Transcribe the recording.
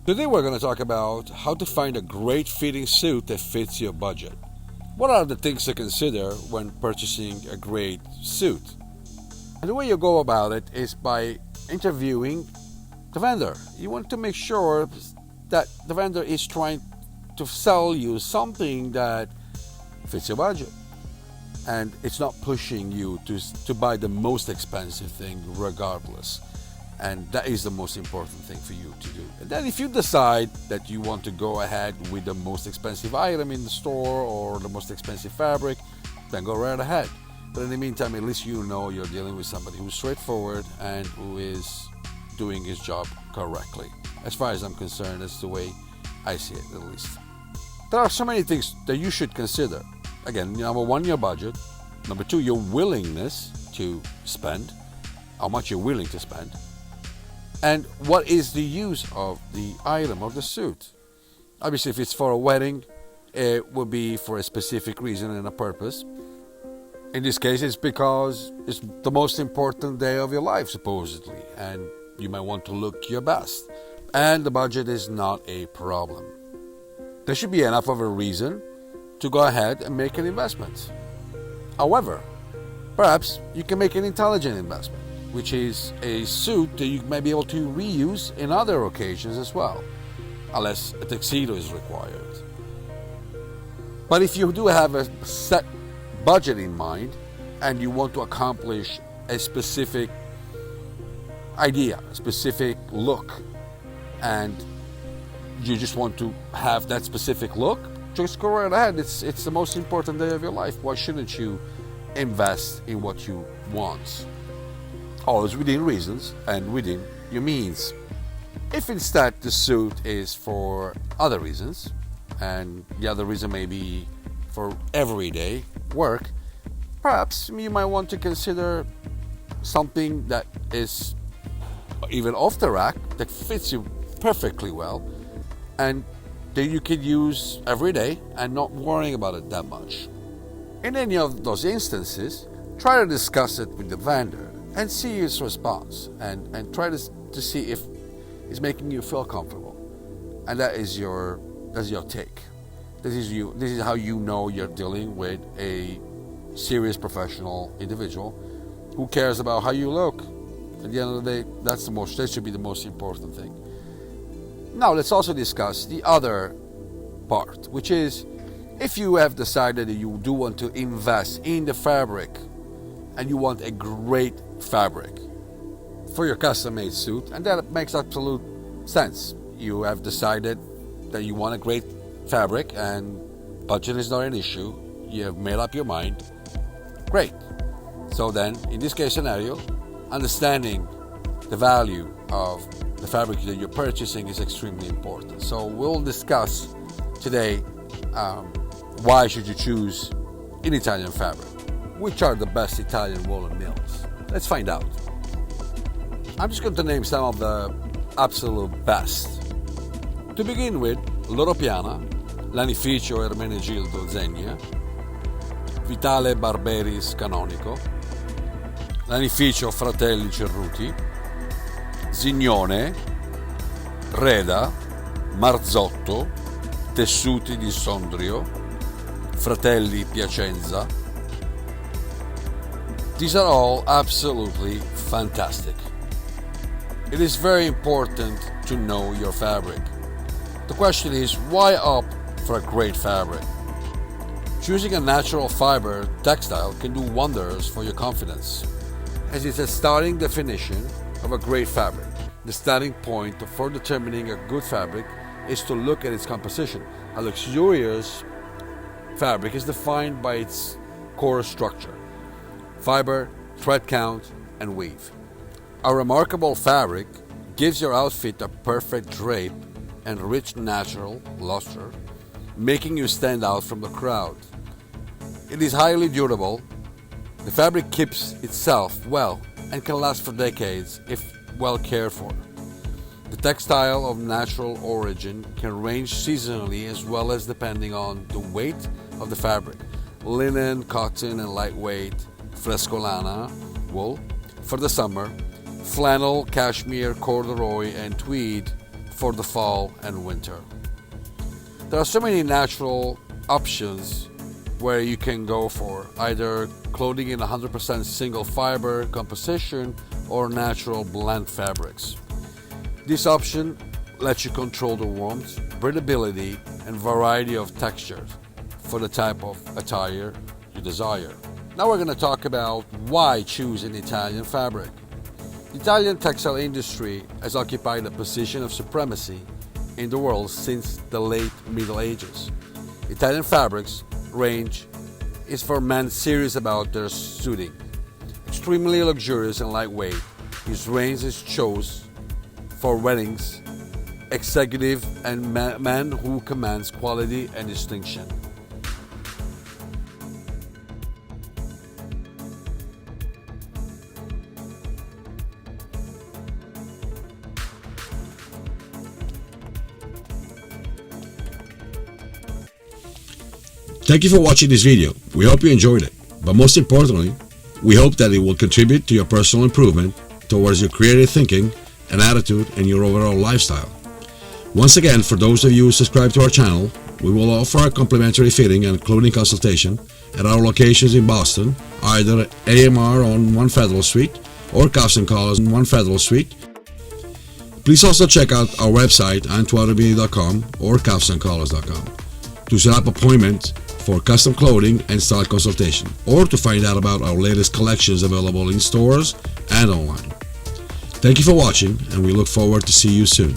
Today we're going to talk about how to find a great fitting suit that fits your budget. What are the things to consider when purchasing a great suit? And the way you go about it is by interviewing the vendor. You want to make sure that the vendor is trying to sell you something that fits your budget. And it's not pushing you to buy the most expensive thing regardless. And that is the most important thing for you to do. And then if you decide that you want to go ahead with the most expensive item in the store or the most expensive fabric, then go right ahead. But in the meantime, at least you know you're dealing with somebody who's straightforward and who is doing his job correctly. As far as I'm concerned, that's the way I see it, at least. There are so many things that you should consider. Again, number one, your budget. Number two, your willingness to spend, how much you're willing to spend. And what is the use of the item or the suit? Obviously, if it's for a wedding, it will be for a specific reason and a purpose. In this case, it's because it's the most important day of your life, supposedly, and you might want to look your best. And the budget is not a problem. There should be enough of a reason to go ahead and make an investment. However, perhaps you can make an intelligent investment, which is a suit that you may be able to reuse in other occasions as well, unless a tuxedo is required. But if you do have a set budget in mind and you want to accomplish a specific idea, a specific look, and you just want to have that specific look, just go right ahead. It's the most important day of your life. Why shouldn't you invest in what you want? Always within reasons and within your means. If instead the suit is for other reasons, and the other reason may be for everyday work, perhaps you might want to consider something that is even off the rack, that fits you perfectly well, and that you could use every day and not worrying about it that much. In any of those instances, try to discuss it with the vendor and see his response, and try to see if it's making you feel comfortable. And that's your take. This is how you know you're dealing with a serious professional individual who cares about how you look. At the end of the day, that should be the most important thing. Now let's also discuss the other part, which is if you have decided that you do want to invest in the fabric and you want a great fabric for your custom-made suit, and that makes absolute sense. You have decided that you want a great fabric and budget is not an issue. You have made up your mind. Great. So then, in this case scenario, understanding the value of the fabric that you're purchasing is extremely important. So we'll discuss today why should you choose an Italian fabric? Which are the best Italian woolen mills? Let's find out. I'm just going to name some of the absolute best. To begin with, Loro Piana, Lanificio Ermenegildo Zegna, Vitale Barberis Canonico, Lanificio Fratelli Cerruti, Zignone, Reda, Marzotto, Tessuti di Sondrio, Fratelli Piacenza. These are all absolutely fantastic. It is very important to know your fabric. The question is, why opt for a great fabric? Choosing a natural fiber textile can do wonders for your confidence, as it's a starting definition of a great fabric. The starting point for determining a good fabric is to look at its composition. A luxurious fabric is defined by its core structure: fiber, thread count, and weave. A remarkable fabric gives your outfit a perfect drape and rich natural luster, making you stand out from the crowd. It is highly durable. The fabric keeps itself well and can last for decades if well cared for. The textile of natural origin can range seasonally as well as depending on the weight of the fabric. Linen, cotton, and lightweight frescolana wool for the summer, flannel, cashmere, corduroy, and tweed for the fall and winter. There are so many natural options where you can go for either clothing in 100% single fiber composition or natural blend fabrics. This option lets you control the warmth, breathability, and variety of textures for the type of attire you desire. Now we're going to talk about why choose an Italian fabric. The Italian textile industry has occupied a position of supremacy in the world since the late Middle Ages. Italian fabrics range is for men serious about their suiting. Extremely luxurious and lightweight, his range is chose for weddings, executive, and men who commands quality and distinction. Thank you for watching this video. We hope you enjoyed it. But most importantly, we hope that it will contribute to your personal improvement towards your creative thinking and attitude and your overall lifestyle. Once again, for those of you who subscribe to our channel, we will offer a complimentary fitting and clothing consultation at our locations in Boston, either AMR on 1 Federal Street or Cuffs & Collars on 1 Federal Street. Please also check out our website, AntoineRubini.com or CuffsandCollars.com to set up appointments for custom clothing and style consultation, or to find out about our latest collections available in stores and online. Thank you for watching, and we look forward to see you soon.